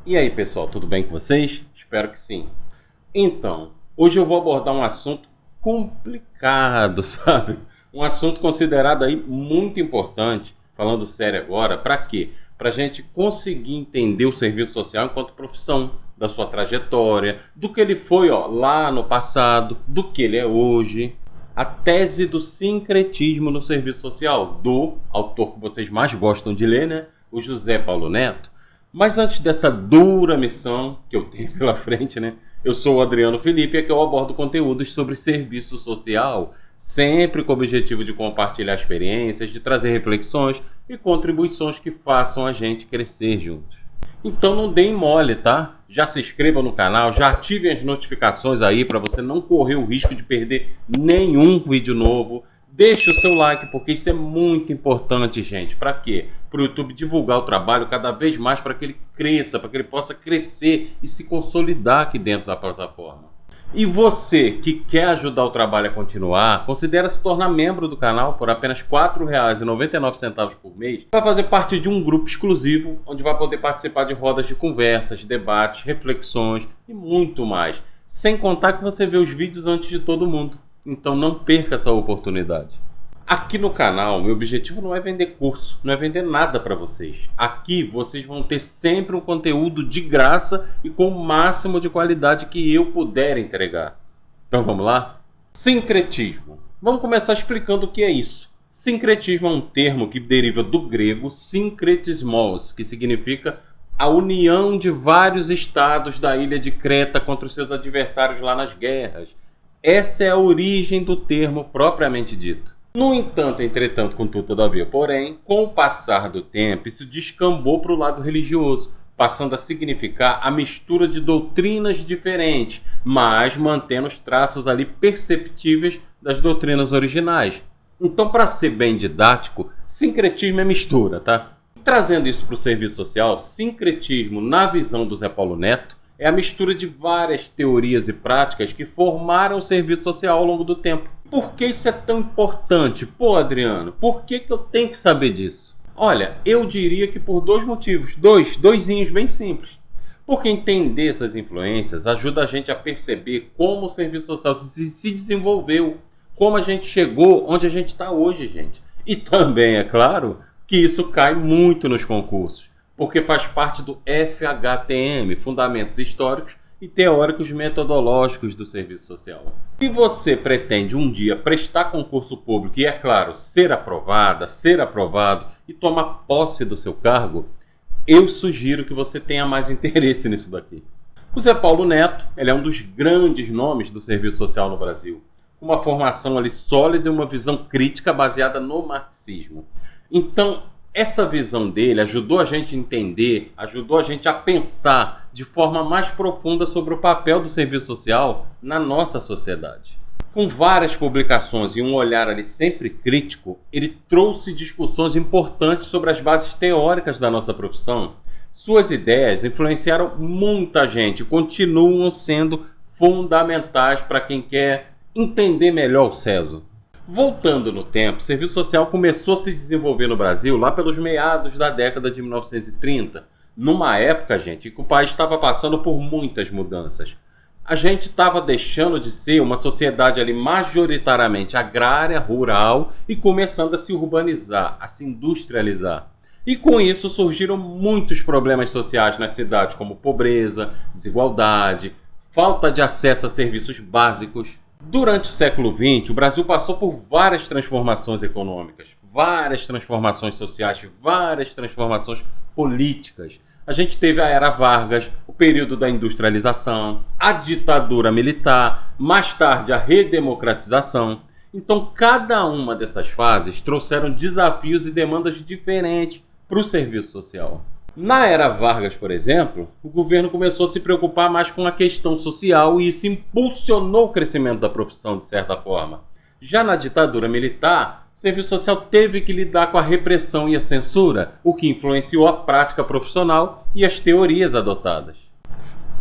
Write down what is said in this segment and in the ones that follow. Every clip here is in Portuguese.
E aí, pessoal, tudo bem com vocês? Espero que sim. Então, hoje eu vou abordar um assunto complicado, sabe? Um assunto considerado aí muito importante, falando sério agora, para quê? Para a gente conseguir entender o serviço social enquanto profissão, da sua trajetória, do que ele foi lá no passado, do que ele é hoje. A tese do sincretismo no serviço social, do autor que vocês mais gostam de ler, né? O José Paulo Neto. Mas antes dessa dura missão que eu tenho pela frente, né? Eu sou o Adriano Felipe e aqui eu abordo conteúdos sobre serviço social, sempre com o objetivo de compartilhar experiências, de trazer reflexões e contribuições que façam a gente crescer juntos. Então não deem mole, tá? Já se inscreva no canal, já ativem as notificações aí para você não correr o risco de perder nenhum vídeo novo. Deixe o seu like, porque isso é muito importante, gente. Para quê? Para o YouTube divulgar o trabalho cada vez mais, para que ele cresça, para que ele possa crescer e se consolidar aqui dentro da plataforma. E você que quer ajudar o trabalho a continuar, considere se tornar membro do canal por apenas R$ 4,99 por mês. Vai fazer parte de um grupo exclusivo, onde vai poder participar de rodas de conversas, debates, reflexões e muito mais. Sem contar que você vê os vídeos antes de todo mundo. Então não perca essa oportunidade. Aqui no canal, meu objetivo não é vender curso, não é vender nada para vocês. Aqui vocês vão ter sempre um conteúdo de graça e com o máximo de qualidade que eu puder entregar. Então vamos lá? Sincretismo. Vamos começar explicando o que é isso. Sincretismo é um termo que deriva do grego synkretismos, que significa a união de vários estados da ilha de Creta contra os seus adversários lá nas guerras. Essa é a origem do termo propriamente dito. No entanto, entretanto, contudo, todavia, porém, com o passar do tempo, isso descambou para o lado religioso, passando a significar a mistura de doutrinas diferentes, mas mantendo os traços ali perceptíveis das doutrinas originais. Então, para ser bem didático, sincretismo é mistura, tá? Trazendo isso para o serviço social, sincretismo, na visão do Zé Paulo Neto, é a mistura de várias teorias e práticas que formaram o serviço social ao longo do tempo. Por que isso é tão importante? Pô, Adriano, por que eu tenho que saber disso? Olha, eu diria que por dois motivos. Doisinhos bem simples. Porque entender essas influências ajuda a gente a perceber como o serviço social se desenvolveu, como a gente chegou onde a gente está hoje, gente. E também, é claro, que isso cai muito nos concursos, porque faz parte do FHTM, Fundamentos Históricos e Teóricos Metodológicos do Serviço Social. Se você pretende um dia prestar concurso público e, é claro, ser aprovada, ser aprovado e tomar posse do seu cargo, eu sugiro que você tenha mais interesse nisso daqui. O Zé Paulo Neto, ele é um dos grandes nomes do serviço social no Brasil, com uma formação ali sólida e uma visão crítica baseada no marxismo. Então, essa visão dele ajudou a gente a entender, ajudou a gente a pensar de forma mais profunda sobre o papel do serviço social na nossa sociedade. Com várias publicações e um olhar ali sempre crítico, ele trouxe discussões importantes sobre as bases teóricas da nossa profissão. Suas ideias influenciaram muita gente e continuam sendo fundamentais para quem quer entender melhor o SESO. Voltando no tempo, o serviço social começou a se desenvolver no Brasil lá pelos meados da década de 1930, numa época, gente, que o país estava passando por muitas mudanças. A gente estava deixando de ser uma sociedade ali majoritariamente agrária, rural e começando a se urbanizar, a se industrializar. E com isso surgiram muitos problemas sociais nas cidades, como pobreza, desigualdade, falta de acesso a serviços básicos. Durante o século XX, o Brasil passou por várias transformações econômicas, várias transformações sociais, várias transformações políticas. A gente teve a Era Vargas, o período da industrialização, a ditadura militar, mais tarde a redemocratização. Então, cada uma dessas fases trouxeram desafios e demandas diferentes para o serviço social. Na Era Vargas, por exemplo, o governo começou a se preocupar mais com a questão social e isso impulsionou o crescimento da profissão, de certa forma. Já na ditadura militar, o serviço social teve que lidar com a repressão e a censura, o que influenciou a prática profissional e as teorias adotadas.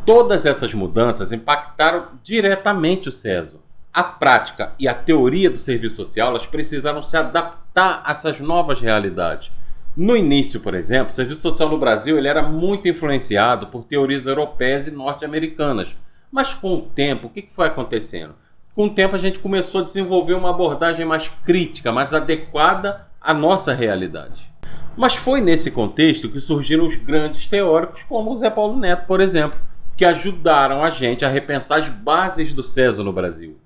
Todas essas mudanças impactaram diretamente o SESO. A prática e a teoria do serviço social elas precisaram se adaptar a essas novas realidades. No início, por exemplo, o serviço social no Brasil ele era muito influenciado por teorias europeias e norte-americanas. Mas com o tempo, o que foi acontecendo? Com o tempo a gente começou a desenvolver uma abordagem mais crítica, mais adequada à nossa realidade. Mas foi nesse contexto que surgiram os grandes teóricos como o Zé Paulo Neto, por exemplo, que ajudaram a gente a repensar as bases do CESO no Brasil.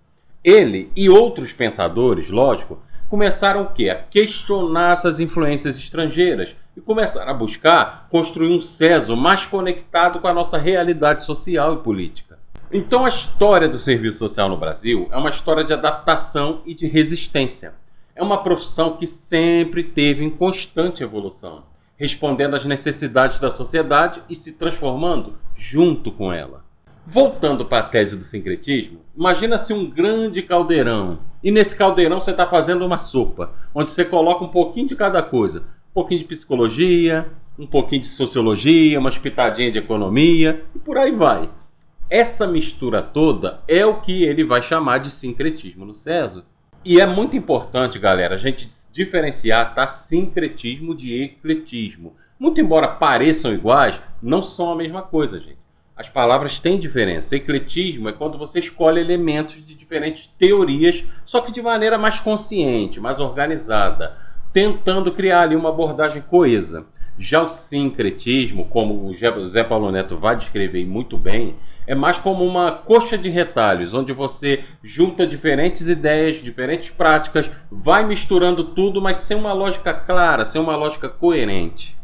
Ele e outros pensadores, lógico, começaram o quê? A questionar essas influências estrangeiras e começaram a buscar construir um CESO mais conectado com a nossa realidade social e política. Então a história do serviço social no Brasil é uma história de adaptação e de resistência. É uma profissão que sempre teve em constante evolução, respondendo às necessidades da sociedade e se transformando junto com ela. Voltando para a tese do sincretismo, imagina-se um grande caldeirão. E nesse caldeirão você está fazendo uma sopa, onde você coloca um pouquinho de cada coisa. Um pouquinho de psicologia, um pouquinho de sociologia, umas pitadinhas de economia e por aí vai. Essa mistura toda é o que ele vai chamar de sincretismo no CESO. E é muito importante, galera, a gente diferenciar sincretismo de ecletismo. Muito embora pareçam iguais, não são a mesma coisa, gente. As palavras têm diferença. Ecletismo é quando você escolhe elementos de diferentes teorias, só que de maneira mais consciente, mais organizada, tentando criar ali uma abordagem coesa. Já o sincretismo, como o Zé Paulo Neto vai descrever muito bem, é mais como uma coxa de retalhos, onde você junta diferentes ideias, diferentes práticas, vai misturando tudo, mas sem uma lógica clara, sem uma lógica coerente.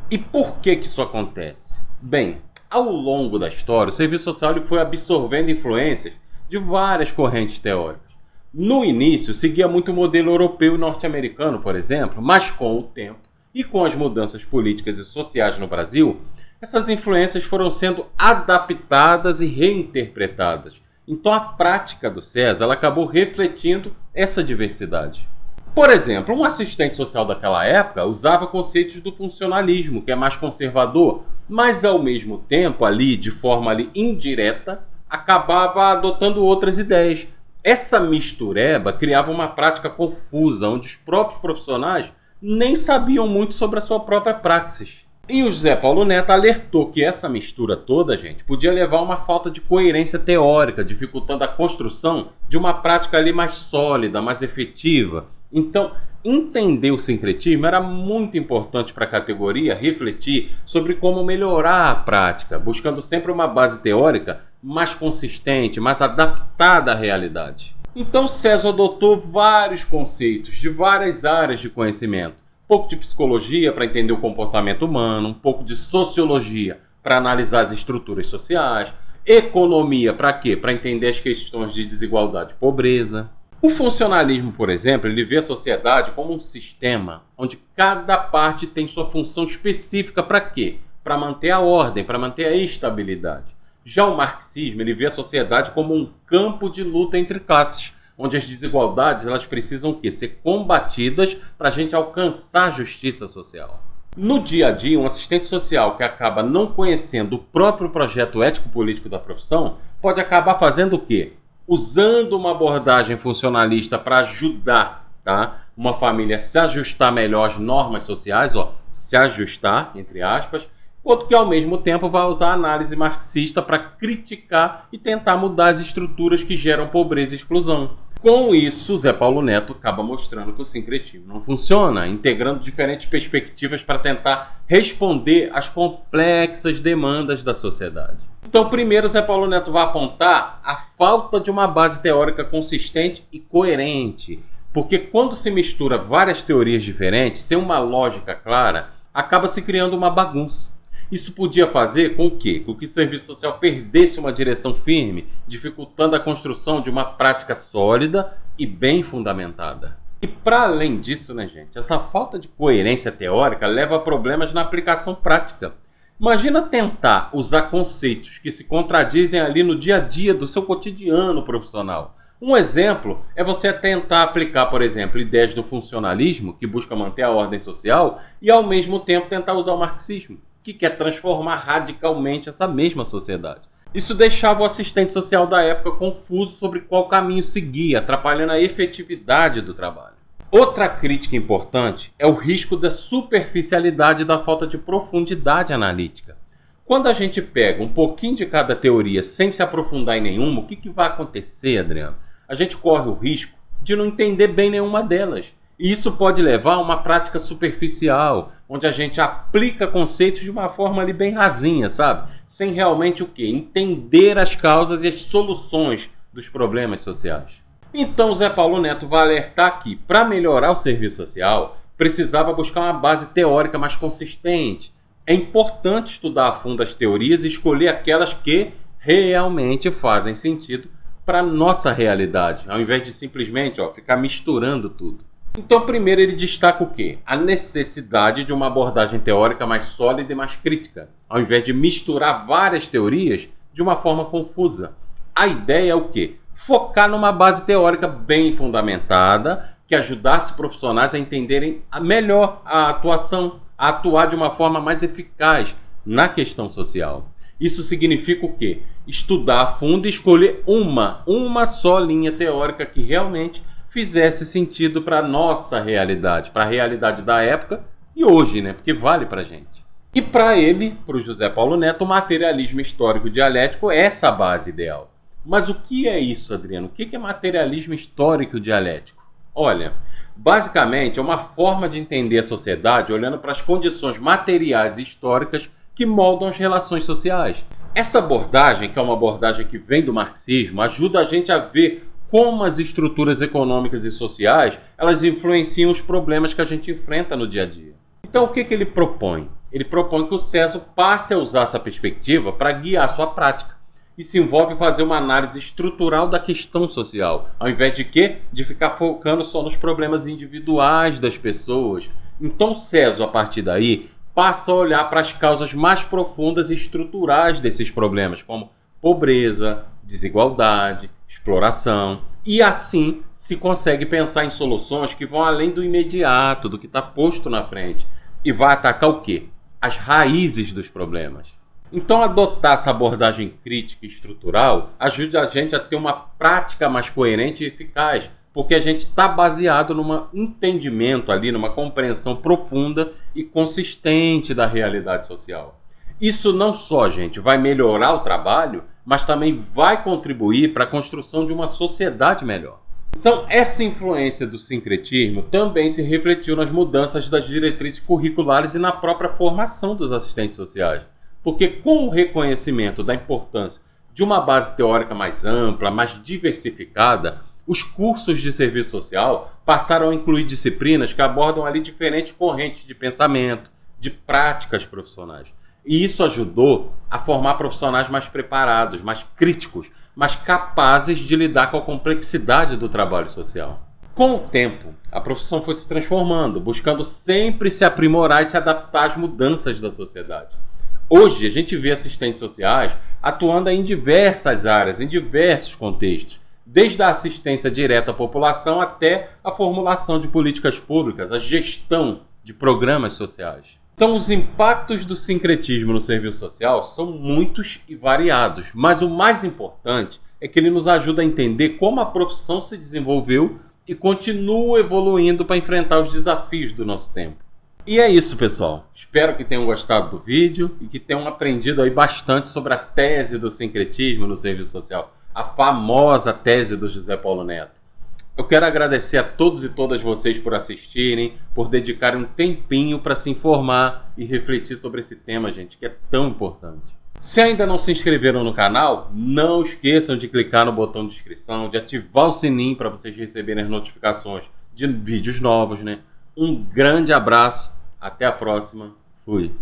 E por que isso acontece? Bem, ao longo da história, o serviço social ele foi absorvendo influências de várias correntes teóricas. No início, seguia muito o modelo europeu e norte-americano, por exemplo, mas com o tempo e com as mudanças políticas e sociais no Brasil, essas influências foram sendo adaptadas e reinterpretadas. Então a prática do CESO ela acabou refletindo essa diversidade. Por exemplo, um assistente social daquela época usava conceitos do funcionalismo, que é mais conservador, mas ao mesmo tempo, ali de forma indireta, acabava adotando outras ideias. Essa mistureba criava uma prática confusa, onde os próprios profissionais nem sabiam muito sobre a sua própria praxis. E o José Paulo Neto alertou que essa mistura toda, gente, podia levar a uma falta de coerência teórica, dificultando a construção de uma prática ali mais sólida, mais efetiva. Então, entender o sincretismo era muito importante para a categoria refletir sobre como melhorar a prática, buscando sempre uma base teórica mais consistente, mais adaptada à realidade. Então, CESO adotou vários conceitos de várias áreas de conhecimento. Um pouco de psicologia para entender o comportamento humano, um pouco de sociologia para analisar as estruturas sociais, economia para quê? Para entender as questões de desigualdade e pobreza. O funcionalismo, por exemplo, ele vê a sociedade como um sistema onde cada parte tem sua função específica para quê? Para manter a ordem, para manter a estabilidade. Já o marxismo, ele vê a sociedade como um campo de luta entre classes, onde as desigualdades elas precisam o quê? Ser combatidas para a gente alcançar a justiça social. No dia a dia, um assistente social que acaba não conhecendo o próprio projeto ético-político da profissão pode acabar fazendo o quê? Usando uma abordagem funcionalista para ajudar, uma família a se ajustar melhor às normas sociais, se ajustar, entre aspas, enquanto que ao mesmo tempo vai usar a análise marxista para criticar e tentar mudar as estruturas que geram pobreza e exclusão. Com isso, Zé Paulo Neto acaba mostrando que o sincretismo não funciona, integrando diferentes perspectivas para tentar responder às complexas demandas da sociedade. Então, primeiro, Zé Paulo Neto vai apontar a falta de uma base teórica consistente e coerente, porque quando se mistura várias teorias diferentes, sem uma lógica clara, acaba se criando uma bagunça. Isso podia fazer com que o serviço social perdesse uma direção firme, dificultando a construção de uma prática sólida e bem fundamentada. E para além disso, gente, essa falta de coerência teórica leva a problemas na aplicação prática. Imagina tentar usar conceitos que se contradizem ali no dia a dia do seu cotidiano profissional. Um exemplo é você tentar aplicar, por exemplo, ideias do funcionalismo, que busca manter a ordem social, e ao mesmo tempo tentar usar o marxismo, que quer transformar radicalmente essa mesma sociedade. Isso deixava o assistente social da época confuso sobre qual caminho seguir, atrapalhando a efetividade do trabalho. Outra crítica importante é o risco da superficialidade e da falta de profundidade analítica. Quando a gente pega um pouquinho de cada teoria sem se aprofundar em nenhuma, o que vai acontecer, Adriano? A gente corre o risco de não entender bem nenhuma delas. E isso pode levar a uma prática superficial, onde a gente aplica conceitos de uma forma ali bem rasinha, sabe? Sem realmente o quê? Entender as causas e as soluções dos problemas sociais. Então, Zé Paulo Neto vai alertar que, para melhorar o serviço social, precisava buscar uma base teórica mais consistente. É importante estudar a fundo as teorias e escolher aquelas que realmente fazem sentido para a nossa realidade, ao invés de simplesmente ficar misturando tudo. Então, primeiro ele destaca o quê? A necessidade de uma abordagem teórica mais sólida e mais crítica, ao invés de misturar várias teorias de uma forma confusa. A ideia é o quê? Focar numa base teórica bem fundamentada, que ajudasse profissionais a entenderem melhor a atuação, a atuar de uma forma mais eficaz na questão social. Isso significa o quê? Estudar a fundo e escolher uma só linha teórica que realmente fizesse sentido para a nossa realidade, para a realidade da época e hoje, né? Porque vale para a gente. E para ele, para o José Paulo Neto, o materialismo histórico dialético é essa base ideal. Mas o que é isso, Adriano? O que é materialismo histórico dialético? Olha, basicamente é uma forma de entender a sociedade olhando para as condições materiais e históricas que moldam as relações sociais. Essa abordagem, que é uma abordagem que vem do marxismo, ajuda a gente a ver como as estruturas econômicas e sociais elas influenciam os problemas que a gente enfrenta no dia a dia. Então, o que ele propõe? Ele propõe que o César passe a usar essa perspectiva para guiar sua prática. E se envolve em fazer uma análise estrutural da questão social, ao invés de quê? De ficar focando só nos problemas individuais das pessoas. Então, César, a partir daí, passa a olhar para as causas mais profundas e estruturais desses problemas, como pobreza, desigualdade, exploração. E assim se consegue pensar em soluções que vão além do imediato, do que está posto na frente. E vai atacar o quê? As raízes dos problemas. Então, adotar essa abordagem crítica e estrutural ajuda a gente a ter uma prática mais coerente e eficaz, porque a gente está baseado num entendimento ali, numa compreensão profunda e consistente da realidade social. Isso não só, gente, vai melhorar o trabalho, mas também vai contribuir para a construção de uma sociedade melhor. Então, essa influência do sincretismo também se refletiu nas mudanças das diretrizes curriculares e na própria formação dos assistentes sociais. Porque com o reconhecimento da importância de uma base teórica mais ampla, mais diversificada, os cursos de serviço social passaram a incluir disciplinas que abordam ali diferentes correntes de pensamento, de práticas profissionais. E isso ajudou a formar profissionais mais preparados, mais críticos, mais capazes de lidar com a complexidade do trabalho social. Com o tempo, a profissão foi se transformando, buscando sempre se aprimorar e se adaptar às mudanças da sociedade. Hoje, a gente vê assistentes sociais atuando em diversas áreas, em diversos contextos, desde a assistência direta à população até a formulação de políticas públicas, a gestão de programas sociais. Então, os impactos do sincretismo no serviço social são muitos e variados, mas o mais importante é que ele nos ajuda a entender como a profissão se desenvolveu e continua evoluindo para enfrentar os desafios do nosso tempo. E é isso, pessoal. Espero que tenham gostado do vídeo e que tenham aprendido aí bastante sobre a tese do sincretismo no serviço social, a famosa tese do José Paulo Neto. Eu quero agradecer a todos e todas vocês por assistirem, por dedicarem um tempinho para se informar e refletir sobre esse tema, gente, que é tão importante. Se ainda não se inscreveram no canal, não esqueçam de clicar no botão de inscrição, de ativar o sininho para vocês receberem as notificações de vídeos novos, né? Um grande abraço, até a próxima, fui!